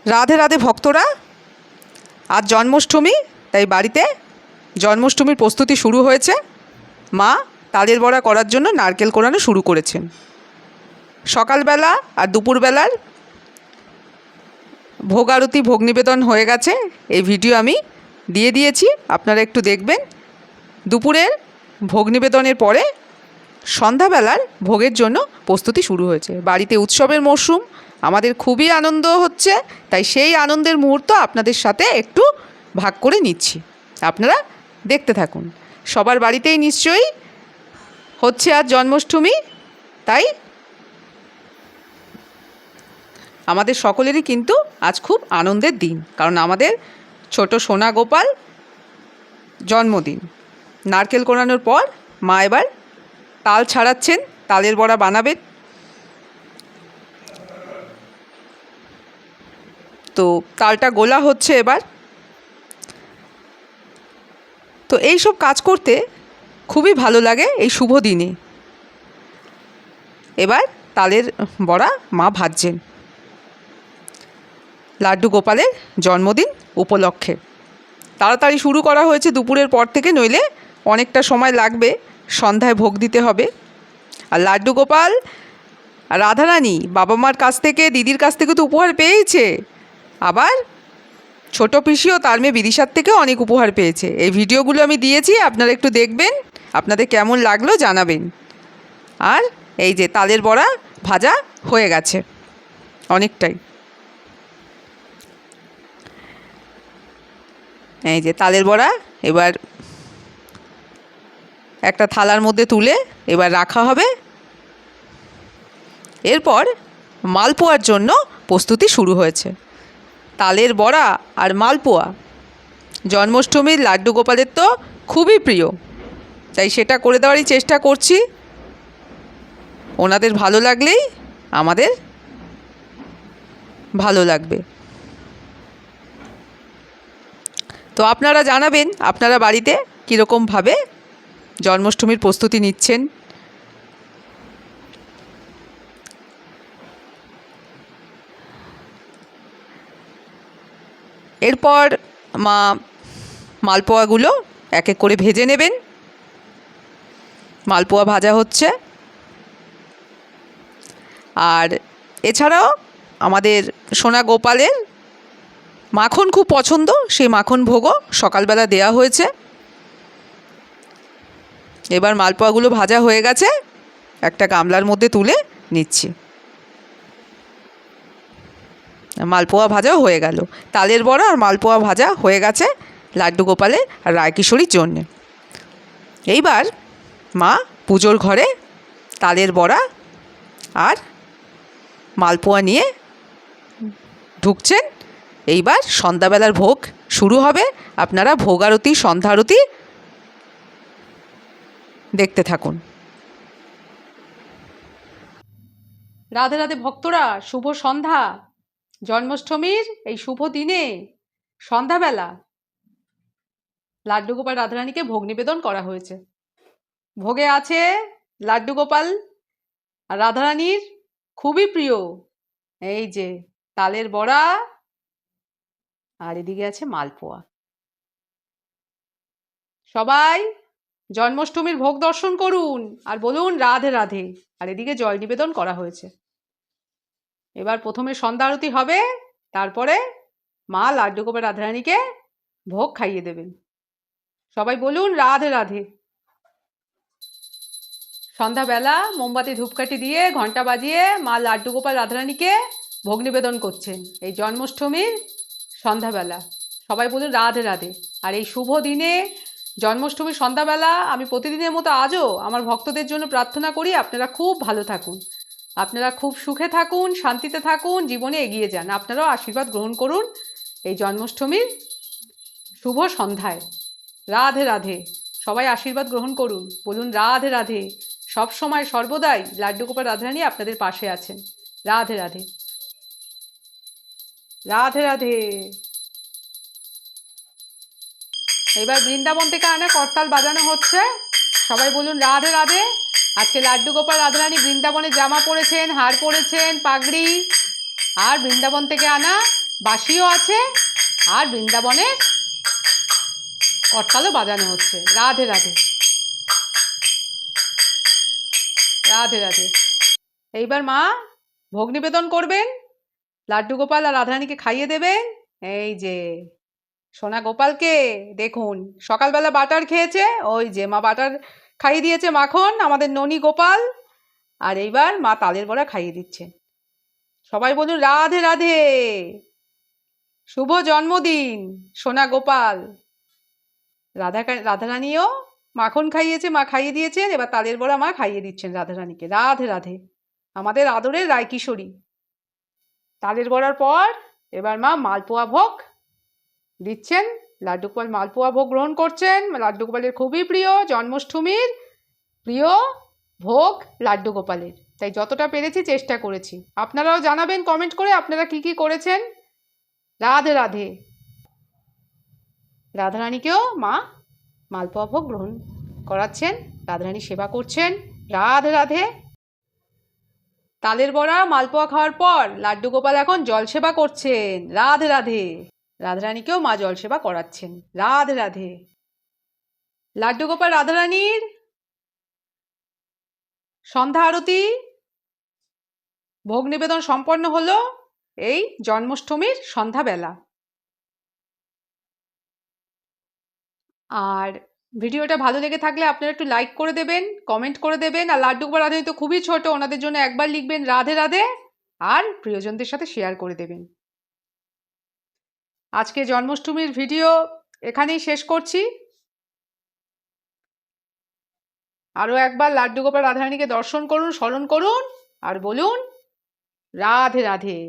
রাধে রাধে ভক্তরা, আজ জন্মাষ্টমী, তাই বাড়িতে জন্মাষ্টমীর প্রস্তুতি শুরু হয়েছে। মা তালের বড়া করার জন্য নারকেল কোড়ানো শুরু করেছেন। সকালবেলা আর দুপুরবেলার ভোগ আরতি, ভোগ নিবেদন হয়ে গেছে। এই ভিডিও আমি দিয়ে দিয়েছি, আপনারা একটু দেখবেন। দুপুরের ভোগ নিবেদনের পরে সন্ধ্যাবেলার ভোগের জন্য প্রস্তুতি শুরু হয়েছে। বাড়িতে উৎসবের মরশুম, আমাদের খুবই আনন্দ হচ্ছে, তাই সেই আনন্দের মুহূর্ত আপনাদের সাথে একটু ভাগ করে নিচ্ছি। আপনারা দেখতে থাকুন। সবার বাড়িতেই নিশ্চয়ই হচ্ছে আজ জন্মাষ্টমী, তাই আমাদের সকলেরই কিন্তু আজ খুব আনন্দের দিন, কারণ আমাদের ছোট সোনা গোপাল জন্মদিন। নারকেল কোড়ানোর পর মা এবার তাল ছাড়াচ্ছেন, তালের বড়া বানাবেন। তো তালটা গোলা হচ্ছে এবার। তো এই সব কাজ করতে খুবই ভালো লাগে এই শুভ দিনে। এবার তালের বড়া মা ভাজছেন লাড্ডু গোপালের জন্মদিন উপলক্ষে। তাড়াতাড়ি শুরু করা হয়েছে দুপুরের পর থেকে, নইলে অনেকটা সময় লাগবে, সন্ধ্যায় ভোগ দিতে হবে। আর লাড্ডু গোপাল আর রাধারানী বাবা মার কাছ থেকে, দিদির কাছ থেকে তো উপহার পেয়েছে, আবার ছোট পিসিও তার মেয়ে বিদিশার থেকেও অনেক উপহার পেয়েছে। এই ভিডিওগুলো আমি দিয়েছি, আপনারা একটু দেখবেন, আপনাদের কেমন লাগলো জানাবেন। আর এই যে তালের বড়া ভাজা হয়ে গেছে অনেকটাই। এই যে তালের বড়া এবার একটা থালার মধ্যে তুলে এবার রাখা হবে। এরপর মালপোয়ার জন্য প্রস্তুতি শুরু হয়েছে। তালের বড়া আর মালপোয়া জন্মাষ্টমীর লাড্ডু গোপালের তো খুবই প্রিয়, তাই সেটা করে দেওয়ারই চেষ্টা করছি। ওনাদের ভালো লাগলেই আমাদের ভালো লাগবে। তো আপনারা জানাবেন আপনারা বাড়িতে কীরকমভাবে জন্মাষ্টমীর প্রস্তুতি নিচ্ছেন। এরপর মা মালপোয়াগুলো এক এক করে ভেজে নেবেন। মালপোয়া ভাজা হচ্ছে। আর এছাড়াও আমাদের সোনা গোপালের মাখন খুব পছন্দ, সেই মাখন ভোগও সকালবেলা দেয়া হয়েছে। এবার মালপোয়াগুলো ভাজা হয়ে গেছে, একটা গামলার মধ্যে তুলে নিচ্ছি। মালপোয়া ভাজাও হয়ে গেল। তালের বড়া আর মালপোয়া ভাজা হয়ে গেছে লাড্ডু গোপালের আর রায়কিশোরীর জন্যে। এইবার মা পুজোর ঘরে তালের বড়া আর মালপোয়া নিয়ে ঢুকছেন। এইবার সন্ধ্যাবেলার ভোগ শুরু হবে। আপনারা ভোগ আরতি, সন্ধ্যা আরতি দেখতে থাকুন। রাধে রাধে ভক্তরা, শুভ সন্ধ্যা। জন্মাষ্টমীর এই শুভ দিনে সন্ধ্যাবেলা লাড্ডু গোপাল রাধারানীকে ভোগ নিবেদন করা হয়েছে। ভোগে আছে লাড্ডু গোপাল আর রাধারানীর খুবই প্রিয় এই যে তালের বড়া, আর এদিকে আছে মালপোয়া। সবাই জন্মাষ্টমীর ভোগ দর্শন করুন আর বলুন রাধে রাধে। আর এদিকে জল নিবেদন করা হয়েছে। এবার প্রথমে সন্ধ্যা আরতি হবে, তারপরে মা লাড্ডু গোপাল রাধারানীকে ভোগ খাইয়ে দেবেন। সবাই বলুন রাধে রাধে। সন্ধ্যাবেলা মোমবাতি ধূপকাঠি দিয়ে ঘন্টা বাজিয়ে মা লাড্ডু গোপাল রাধারানীকে ভোগ নিবেদন করছেন এই জন্মাষ্টমীর সন্ধ্যাবেলা। সবাই বলুন রাধে রাধে। আর এই শুভ দিনে জন্মাষ্টমীর সন্ধ্যাবেলা আমি প্রতিদিনের মতো আজও আমার ভক্তদের জন্য প্রার্থনা করি আপনারা খুব ভালো থাকুন, আপনারা খুব সুখে থাকুন, শান্তিতে থাকুন, জীবনে এগিয়ে যান। আপনারাও আশীর্বাদ গ্রহণ করুন এই জন্মাষ্টমীর শুভ সন্ধ্যায়। রাধে রাধে। সবাই আশীর্বাদ গ্রহণ করুন, বলুন রাধে রাধে। সব সময় সর্বদাই লাড্ডু গোপাল রাধারানী আপনাদের পাশে আছেন। রাধে রাধে। রাধে রাধে। এবার বৃন্দাবন থেকে আনা করতাল বাজানো হচ্ছে। সবাই বলুন রাধে রাধে। আজকে লাড্ডু গোপাল রাধারানী বৃন্দাবনে জামা পরেছেন, হার পরেছেন, পাগড়ি, আর বৃন্দাবন থেকে আনা বাঁশিও আছে আর বৃন্দাবনের করতালও বাজানো হচ্ছে। রাধে রাধে, রাধে রাধে। এইবার মা ভোগ নিবেদন করবেন, লাড্ডু গোপাল আর রাধারানীকে খাইয়ে দেবেন। এই যে সোনা গোপালকে দেখুন, সকালবেলা বাটার খেয়েছে, ওই যে মা বাটার খাইয়ে দিয়েছে, মাখন আমাদের ননি গোপাল। আর এইবার মা তালের বড়া খাইয়ে দিচ্ছে। সবাই বলুন রাধে রাধে, শুভ জন্মদিন সোনা গোপাল। রাধারানীও মাখন খাইয়েছে, মা খাইয়ে দিয়েছেন, এবার তালের বড়া মা খাইয়ে দিচ্ছেন রাধারানীকে। রাধে রাধে, আমাদের আদরের রায়কিশোরী। তালের বড়ার পর এবার মা মালপোয়া ভোগ দিচ্ছেন, লাড্ডু গোপাল মালপোয়া ভোগ গ্রহণ করছেন। লাড্ডু গোপালের খুবই প্রিয়, জন্মাষ্টমীর প্রিয় ভোগ লাড্ডু গোপালের, তাই যতটা পেরেছি চেষ্টা করেছি। আপনারাও জানাবেন কমেন্ট করে আপনারা কি কি করেছেন। রাধে রাধে। রাধারানীকেও মা মালপোয়া ভোগ গ্রহণ করাচ্ছেন, রাধারানী সেবা করছেন। রাধে রাধে। তালের বড়া মালপোয়া খাওয়ার পর লাড্ডু গোপাল এখন জল সেবা করছেন। রাধে রাধে। রাধারানীকেও মা জল সেবা করাচ্ছেন। রাধে রাধে। লাড্ডু গোপাল রাধারানীর সন্ধ্যা আরতি ভোগ নিবেদন সম্পন্ন হলো এই জন্মাষ্টমীর সন্ধ্যাবেলা। আর ভিডিওটা ভালো লেগে থাকলে আপনারা একটু লাইক করে দেবেন, কমেন্ট করে দেবেন। আর লাড্ডু গোপাল রাধারানী তো খুবই ছোট, ওনাদের জন্য একবার লিখবেন রাধে রাধে, আর প্রিয়জনদের সাথে শেয়ার করে দেবেন। আজকে জন্মাষ্টমীর ভিডিও এখানেই শেষ করছি। আরও একবার লাড্ডু গোপাল রাধারানীকে দর্শন করুন, স্মরণ করুন আর বলুন রাধে রাধে।